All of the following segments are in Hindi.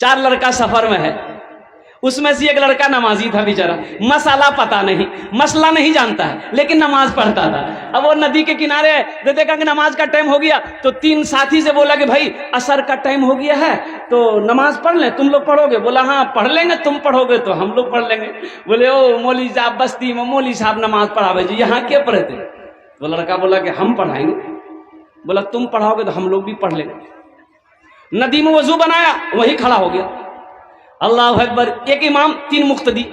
4 लड़का सफर में है, उसमें से एक लड़का नमाजी था बेचारा, मसाला पता नहीं, मसला नहीं जानता है, लेकिन नमाज पढ़ता था। अब वो नदी के किनारे देखा कि नमाज का टाइम हो गया, तो 3 साथी से बोला कि भाई असर का टाइम हो गया है तो नमाज पढ़ लें, तुम लोग पढ़ोगे? बोला हाँ पढ़ लेंगे, तुम पढ़ोगे तो हम लोग पढ़ लेंगे। बोले ओ मौली साहब बस्ती में मौली साहब नमाज पढ़ावे जी, यहाँ क्या पढ़े थे? वो लड़का बोला कि हम पढ़ाएंगे। बोला तुम पढ़ाओगे तो हम लोग भी पढ़ लेंगे। नदी में वजू बनाया, वही खड़ा हो गया, अल्लाह अकबर। एक इमाम 3 मुक्तदी।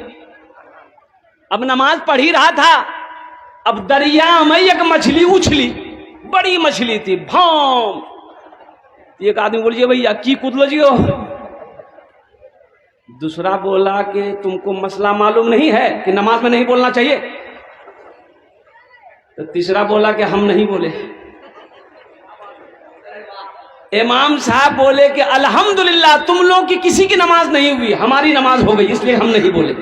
अब नमाज पढ़ ही रहा था, अब दरिया में एक मछली उछली, बड़ी मछली थी, भाम। एक आदमी बोलिए भैया की कूद लो जी हो। दूसरा बोला कि तुमको मसला मालूम नहीं है कि नमाज में नहीं बोलना चाहिए? तो तीसरा बोला कि हम नहीं बोले। इमाम साहब बोले कि अल्हम्दुलिल्लाह तुम लोग की किसी की नमाज नहीं हुई, हमारी नमाज हो गई, इसलिए हम नहीं बोले।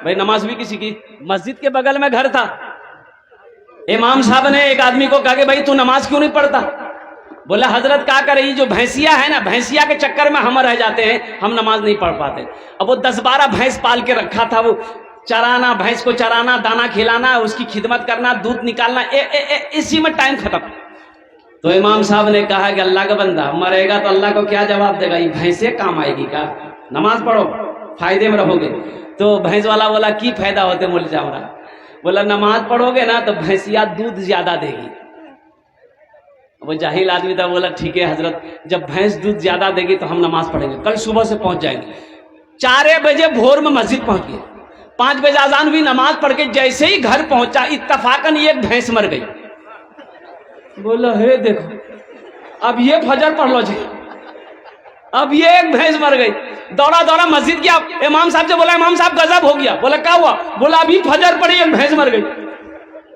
भाई नमाज भी किसी की, मस्जिद के बगल में घर था। इमाम साहब ने एक आदमी को कहा कि भाई तू नमाज क्यों नहीं पढ़ता? बोला हजरत क्या करे, जो भैंसिया है ना, भैंसिया के चक्कर में हम रह जाते हैं, हम नमाज नहीं पढ़ पाते। अब वो 10-12 भैंस पाल के रखा था, वो चराना, भैंस को चराना, दाना खिलाना, उसकी खिदमत करना, दूध निकालना, इसी में टाइम खत्म। तो इमाम साहब ने कहा कि अल्लाह का बंदा मरेगा तो अल्लाह को क्या जवाब देगा, ये भैंसे काम आएगी का? नमाज पढ़ो, फायदे में रहोगे। तो भैंस वाला बोला की फायदा होते मोल जामरा? बोला नमाज पढ़ोगे ना तो भैंसिया दूध ज्यादा देगी। वो जाहिल आदमी था, बोला ठीक है हजरत, जब भैंस दूध ज्यादा देगी तो हम नमाज पढ़ेंगे, कल सुबह से पहुंच जाएंगे। 4 बजे भोर में मस्जिद पहुंच गए, 5 बजे अजान हुई, नमाज पढ़ के जैसे ही घर पहुंचा, इत्तफाकन एक भैंस मर गई। बोला हे देखो, अब ये फजर पढ़ लो जी, अब ये एक भैंस मर गई। दौड़ा दौड़ा मस्जिद गया, इमाम साहब से बोला इमाम साहब गजब हो गया। बोला क्या हुआ? बोला अभी फजर पड़ी, एक भैंस मर गई।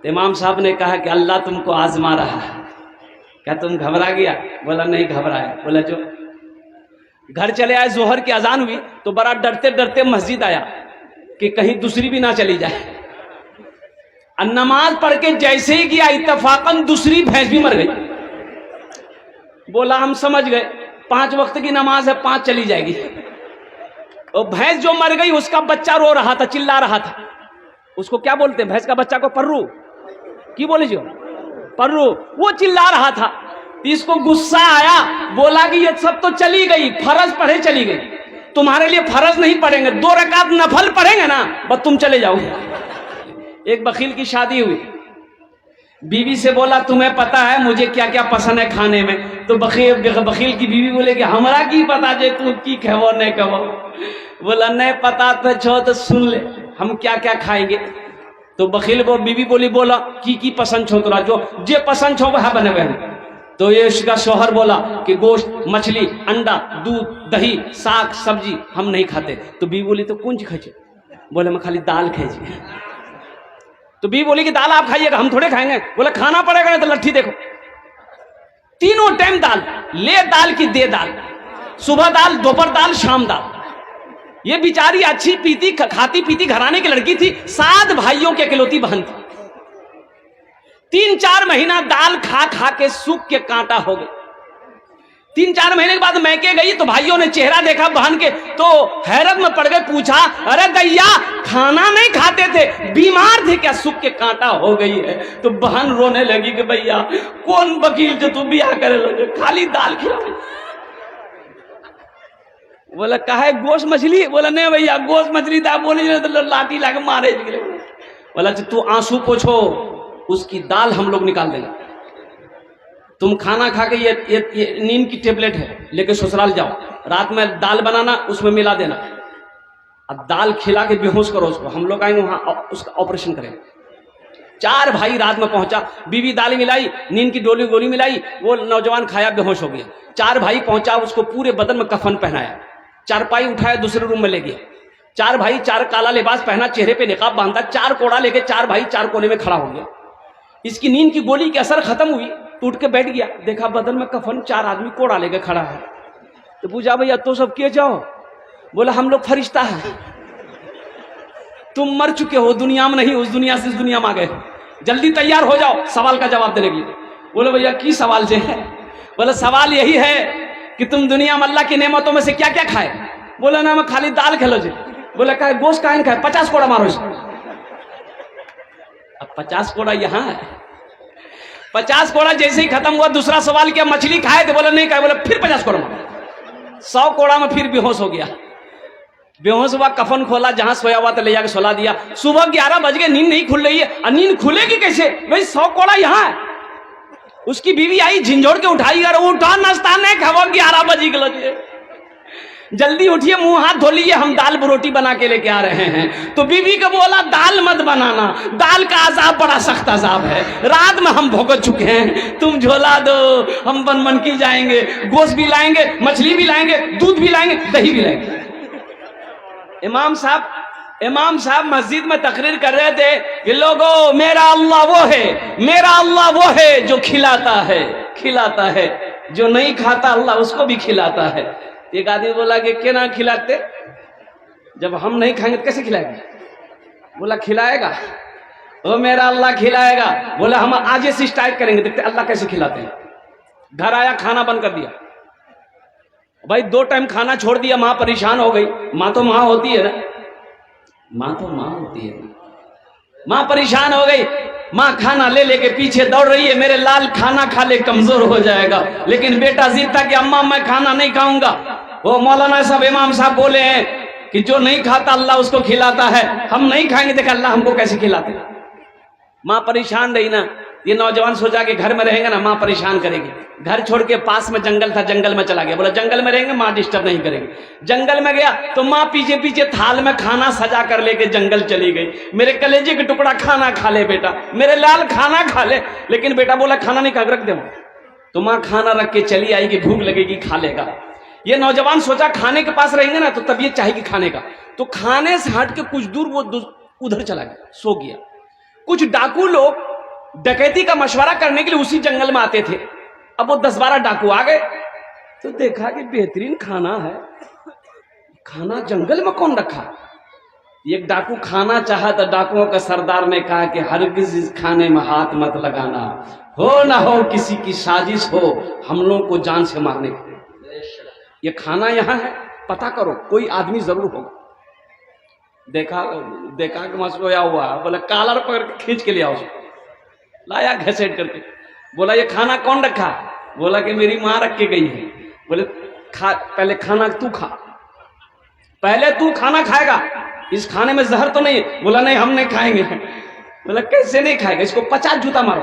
इमाम साहब ने कहा कि अल्लाह तुमको आजमा रहा है, क्या तुम घबरा गया? बोला नहीं घबराया। बोला जो घर चले आए, जोहर की अजान हुई तो बड़ा डरते डरते मस्जिद आया कि कहीं दूसरी भी ना चली जाए। नमाज पढ़ के जैसे ही गया, इत्तफाकन दूसरी भैंस भी मर गई। बोला हम समझ गए 5 वक्त की नमाज है, 5 चली जाएगी। और भैंस जो मर गई उसका बच्चा रो रहा था, चिल्ला रहा था। उसको क्या बोलते हैं भैंस का बच्चा को? पर्रू की बोले जो, पर्रू। वो चिल्ला रहा था, इसको गुस्सा आया, बोला कि ये सब तो चली गई, फर्ज पढ़े चली गई, तुम्हारे लिए फर्ज नहीं पढ़ेंगे, 2 रकात नफल पढ़ेंगे ना, बस तुम चले जाओ। एक बखील की शादी हुई, बीवी से बोला तुम्हें पता है मुझे क्या क्या पसंद है खाने में? तो बखील की बीवी बोले कि हमरा की पता जे तू की खेवो नहीं खेवो? बोला नहीं पता तो छो तो सुन ले, हम क्या क्या खाएंगे। तो बखील वो बीवी बोली बोला की पसंद छो तोरा, जो जे पसंद छो वह बने हुए। तो ये उसका शौहर बोला कि गोश्त, मछली, अंडा, दूध, दही, साग, सब्जी हम नहीं खाते। तो बीवी बोली तो कौन सी खाई? बोले मैं खाली दाल खाई। तो बीवी बोली कि दाल आप खाइएगा, हम थोड़े खाएंगे। बोला खाना पड़ेगा नहीं तो लट्ठी देखो, तीनों टाइम दाल, ले दाल की दे दाल, सुबह दाल, दोपहर दाल, शाम दाल। ये बेचारी अच्छी पीती खाती पीती घराने की लड़की थी, 7 भाइयों की इकलौती बहन थी। 3-4 महीना दाल खा खा के सूख के कांटा हो गए। 3-4 महीने के बाद मैके गई तो भाइयों ने चेहरा देखा बहन के तो हैरत में पड़ गए। पूछा अरे दैया खाना नहीं खाते थे, बीमार थे क्या, सूख के कांटा हो गई है? तो बहन रोने लगी कि भैया कौन वकील जो तू ब्याह करे लगे, खाली दाल खिला। बोला काहे गोश्त मछली? बोला नहीं भैया गोश्त मछली था, बोली तो लाठी लाके मारे। बोला तू आंसू पोछो, उसकी दाल हम लोग निकाल देंगे। तुम खाना खा के ये नींद की टेबलेट है लेके ससुराल जाओ, रात में दाल बनाना उसमें मिला देना, अब दाल खिला के बेहोश करो उसको, हम लोग आएंगे वहां उसका ऑपरेशन करेंगे। 4 भाई रात में पहुंचा, बीवी दाल मिलाई, नींद की गोली मिलाई, वो नौजवान खाया बेहोश हो गया। 4 भाई पहुंचा, उसको पूरे बदन में कफन पहनाया, चारपाई उठाया दूसरे रूम में ले गया। 4 भाई 4 काला लिबास पहना, चेहरे पे निकाब बांधा, 4 कोड़ा लेके 4 भाई 4 कोने में खड़ा हो गया। इसकी नींद की गोली की असर खत्म हुई, टूट के बैठ गया, देखा बदन में कफन, 4 आदमी कोड़ा लेके खड़ा है। तो पूछा भैया तो सब किए जाओ? बोला हम लोग फरिश्ता है, तुम मर चुके हो, दुनिया में नहीं, उस दुनिया से इस दुनिया में आ गए, जल्दी तैयार हो जाओ सवाल का जवाब देने के लिए। बोले भैया की सवाल से है? बोले सवाल यही है कि तुम दुनिया में अल्लाह की नेमतों में से क्या क्या खाए? बोला ना मैं खाली दाल खेलो जी। बोला का गोश्त काहे खाए, 50 कोड़ा मारो इसको। अब 50 कोड़ा यहाँ है। 50 कोड़ा जैसे ही खत्म हुआ दूसरा सवाल किया मछली खाए थे, बोला नहीं खाए। बोला फिर 50 कोड़ा मारो। 100 कोड़ा में फिर बेहोश हो गया। बेहोश हुआ, कफन खोला, जहां सोया हुआ था ले जाकर सुला दिया। सुबह 11 बज गए, नींद नहीं खुल रही है। नींद खुलेगी कैसे भाई, 100 कोड़ा यहाँ है। उसकी बीवी आई झिंझोड़ के उठाई, अरे उठा नाश्ता नहीं खाओ, 11 बज गए, जल्दी उठिए, मुंह हाथ धो लीजिए, हम दाल रोटी बना के लेके आ रहे हैं। तो बीवी को बोला दाल मत बनाना, दाल का अजाब बड़ा सख्त अजाब है, रात में हम भुगत चुके हैं, तुम झोला दो, हम बन की जाएंगे, गोश्त भी लाएंगे, मछली भी लाएंगे, दूध भी लाएंगे, दही भी लाएंगे। इमाम साहब मस्जिद में तकरीर कर रहे थे कि लोगों मेरा अल्लाह वो है, मेरा अल्लाह वो है जो खिलाता है, जो नहीं खाता अल्लाह उसको भी खिलाता है। एक आदमी बोला कि क्या ना खिलाते, जब हम नहीं खाएंगे तो कैसे खिलाएंगे? बोला खिलाएगा, वो मेरा अल्लाह खिलाएगा। बोला हम आज से स्टार्ट करेंगे, देखते अल्लाह कैसे खिलाते हैं। घर आया, खाना बंद कर दिया भाई, 2 टाइम खाना छोड़ दिया। माँ परेशान हो गई, माँ तो माँ होती है ना, माँ तो माँ होती है। माँ परेशान हो गई, माँ खाना ले लेके पीछे दौड़ रही है, मेरे लाल खाना खा ले कमजोर हो जाएगा। लेकिन बेटा जिद था कि अम्मा मैं खाना नहीं खाऊंगा। वो मौलाना साहब इमाम साहब बोले हैं कि जो नहीं खाता अल्लाह उसको खिलाता है, हम नहीं खाएंगे, देखा अल्लाह हमको कैसे खिलाते। माँ परेशान रही ना। ये नौजवान सोचा कि घर में रहेंगे ना माँ परेशान करेगी। घर छोड़ के पास में जंगल था, जंगल में चला गया। बोला जंगल में रहेंगे, माँ डिस्टर्ब नहीं करेंगे। जंगल में गया तो माँ पीछे पीछे थाल में खाना सजा कर लेके जंगल चली गई। मेरे कलेजे के टुकड़ा खाना खा ले बेटा, मेरे लाल खाना खा ले। लेकिन बेटा बोला खाना नहीं खा, रख दे। तो माँ खाना रख के चली आएगी, भूख लगेगी, खा लेगा। ये नौजवान सोचा खाने के पास रहेंगे ना तो तबीयत चाहेगी खाने का। तो खाने से हट के कुछ दूर वो उधर चला गया, सो गया। कुछ डाकू लोग डकैती का मशवरा करने के लिए उसी जंगल में आते थे। अब वो 10-12 डाकू आ गए तो देखा कि बेहतरीन खाना है, खाना जंगल में कौन रखा। एक डाकू खाना चाहा तो डाकुओं का सरदार ने कहा कि हरगिज इस खाने में हाथ मत लगाना, हो ना हो किसी की साजिश हो हम लोगों को जान से मारने की। ये खाना यहाँ है, पता करो, कोई आदमी जरूर होगा। देखा कि वहां सोया हुआ, बोला कालर पकड़ के खींच के ले आओ। लाया घसेट करके, बोला ये खाना कौन रखा? बोला कि मेरी माँ रख के गई है। बोले पहले खाना तू खा, पहले तू खाना खाएगा, इस खाने में जहर तो नहीं है। बोला नहीं हम नहीं खाएंगे। बोला कैसे नहीं खाएगा, इसको 50 जूता मारो।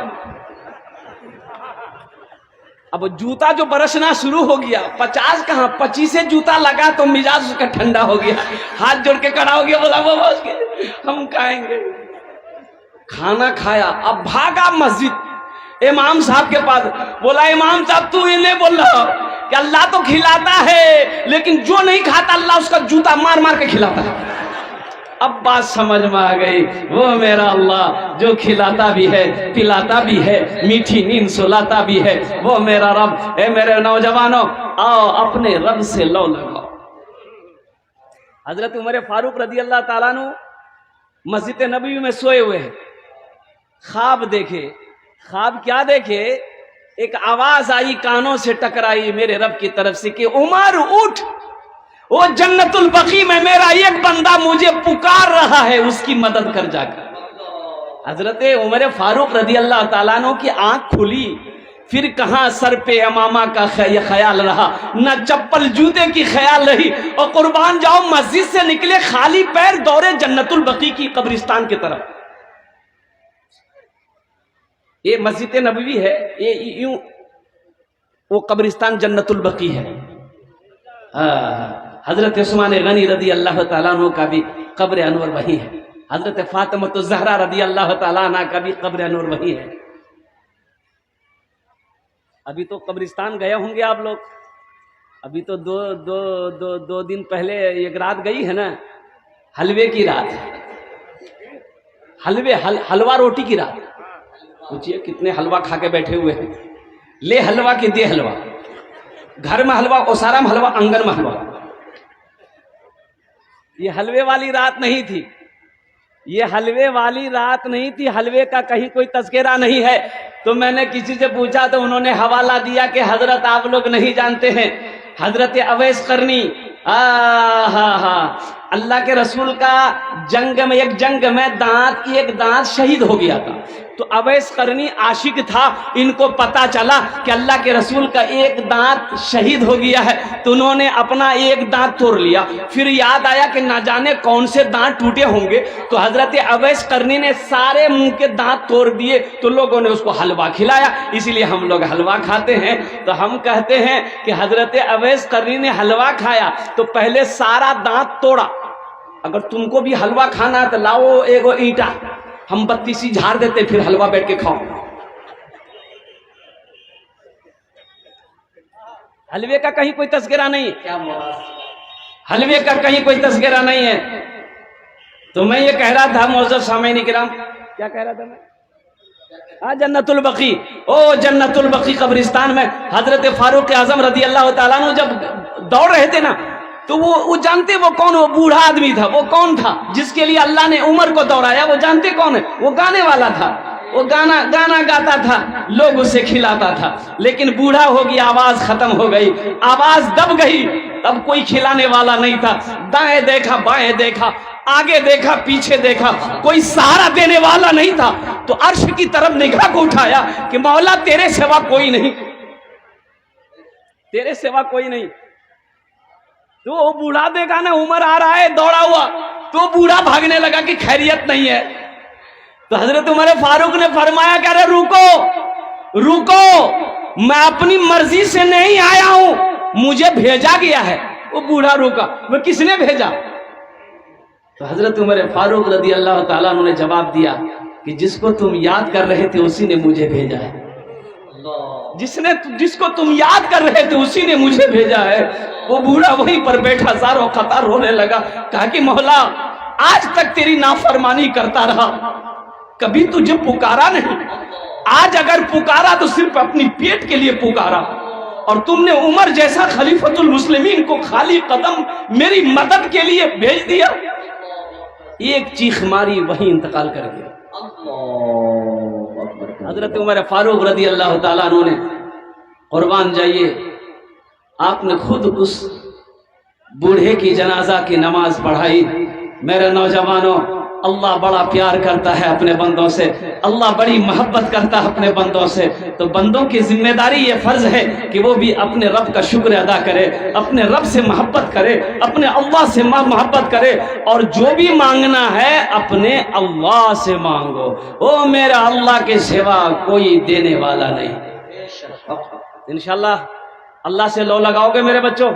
अब जूता जो बरसना शुरू हो गया, 50 कहां 25 जूता लगा तो मिजाज उसका ठंडा हो गया, हाथ जोड़ के खड़ा हो गया। बोला वो हम खाएंगे। खाना खाया, अब भागा मस्जिद इमाम साहब के पास। बोला इमाम साहब तू इन्हें बोल रहा कि अल्लाह तो खिलाता है, लेकिन जो नहीं खाता अल्लाह उसका जूता मार मार के खिलाता है। अब बात समझ में आ गई, वो मेरा अल्लाह जो खिलाता भी है, पिलाता भी है, मीठी नींद सुलाता भी है, वो मेरा रब। ए मेरे नौजवानों, आओ अपने रब से लो लगाओ। हजरत उमर फारूक रदी अल्लाह ताला अन्हु मस्जिद नबी में सोए हुए हैं, ख्वाब देखे। ख्वाब क्या देखे? एक आवाज आई, कानों से टकराई मेरे रब की तरफ से कि उमर उठ, वो जन्नतुल बकी में मेरा एक बंदा मुझे पुकार रहा है, उसकी मदद कर जाकर। हजरत उमर फारूक रदी अल्लाह ताला अन्हु की आंख खुली, फिर कहां सर पे अमामा का ख्याल रहा, न चप्पल जूते की ख्याल रही, और कुर्बान जाओ मस्जिद से निकले खाली पैर दौड़े जन्नतुल बकी की कब्रिस्तान की तरफ। ये मस्जिद नबवी है, ये यूं वो कब्रिस्तान जन्नतुल बकी है। हजरत उस्मान गनी रदी अल्लाह ताला अन्हु का भी कब्र अनवर वही है। हजरत फातिमा तो ज़हरा रदी अल्लाह ताला अन्हा का भी कब्र अनवर वही है। अभी तो कब्रिस्तान गए होंगे आप लोग, अभी तो दो दिन पहले एक रात गई है ना, हलवे की रात, हलवा रोटी की रात। पूछिए कितने हलवा खा के बैठे हुए हैं, ले हलवा के दे हलवा, घर में हलवा, ओसारा में हलवा, आंगन में हलवा। ये हलवे वाली रात नहीं थी, ये हलवे वाली रात नहीं थी, हलवे का कहीं कोई तस्करा नहीं है। तो मैंने किसी से पूछा तो उन्होंने हवाला दिया कि हजरत आप लोग नहीं जानते हैं, हजरत अवैस करनी हा अल्लाह के रसूल का एक जंग में एक दांत शहीद हो गया था। तो अवैस करनी आशिक था, इनको पता चला कि अल्लाह के रसूल का एक दांत शहीद हो गया है, तो उन्होंने अपना एक दांत तोड़ लिया। फिर याद आया कि ना जाने कौन से दांत टूटे होंगे, तो हजरत अवैस करनी ने सारे मुंह के दांत तोड़ दिए, तो लोगों ने उसको हलवा खिलाया। इसीलिए हम लोग हलवा खाते हैं। तो हम कहते हैं कि हजरत अवैस करनी ने हलवा खाया तो पहले सारा दांत तोड़ा। अगर तुमको भी हलवा खाना है तो लाओ एगो ईंटा, हम बत्तीसी झाड़ देते, फिर हलवा बैठ के खाओ। हलवे का कहीं कोई तस्करा नहीं है, क्या हलवे का कहीं कोई तस्करा नहीं है। तो मैं ये कह रहा था मौजूद सामईन किराम, क्या कह रहा था मैं, जन्नतुल बकी, ओ जन्नतुल बकी कब्रिस्तान में हजरत फारूक आजम रदी अल्लाह तआला अन्हु जब दौड़ रहे थे ना, तो वो जानते वो कौन, वो बूढ़ा आदमी था। वो कौन था जिसके लिए अल्लाह ने उमर को दौड़ाया? वो जानते कौन है? वो गाने वाला था। वो गाना गाता था, लोग उसे खिलाता था। लेकिन बूढ़ा हो गया, आवाज खत्म हो गई, आवाज दब गई, तब कोई खिलाने वाला नहीं था। दाएं देखा, बाएं देखा, आगे देखा, पीछे देखा, कोई सहारा देने वाला नहीं था। तो अर्श की तरफ निगाह को उठाया कि मौला तेरे सिवा कोई नहीं, तेरे सिवा कोई नहीं। तो वो बूढ़ा देखा ना, उमर आ रहा है दौड़ा हुआ, तो बूढ़ा भागने लगा कि खैरियत नहीं है। तो हजरत उमर फारूक ने फरमाया कि अरे रुको रुको, मैं अपनी मर्जी से नहीं आया हूं, मुझे भेजा गया है। वो बूढ़ा रुका, वो किसने भेजा? तो हजरत उमर फारूक रदी अल्लाह ताला ने जवाब दिया कि जिसको तुम याद कर रहे थे उसी ने मुझे भेजा है। जिसको तुम याद कर रहे थे उसी ने मुझे भेजा है। वो बूढ़ा वहीं पर बैठा ज़ारो ख़तर रोने लगा, कहा कि मौला आज तक तेरी नाफरमानी करता रहा, कभी तुझे पुकारा नहीं। आज अगर पुकारा तो सिर्फ अपनी पेट के लिए पुकारा, और तुमने उमर जैसा खलीफतुल मुस्लिमीन को खाली कदम मेरी मदद के लिए भेज दिया। एक चीख मारी, वहीं इंतकाल कर गया। हजरत उमर फारूक रदी अल्लाह ताला अन्हु ने, कुर्बान जाइए, आपने खुद उस बूढ़े की जनाजा की नमाज पढ़ाई। मेरे नौजवानों, अल्लाह बड़ा प्यार करता है अपने बंदों से, अल्लाह बड़ी मोहब्बत करता है अपने बंदों से। तो बंदों की जिम्मेदारी ये फर्ज है कि वो भी अपने रब का शुक्र अदा करे, अपने रब से मोहब्बत करे, अपने अल्लाह से मोहब्बत करे, और जो भी मांगना है अपने अल्लाह से मांगो। ओ मेरा अल्लाह के सिवा कोई देने वाला नहीं। इंशाअल्लाह अल्लाह से लो लगाओगे मेरे बच्चों?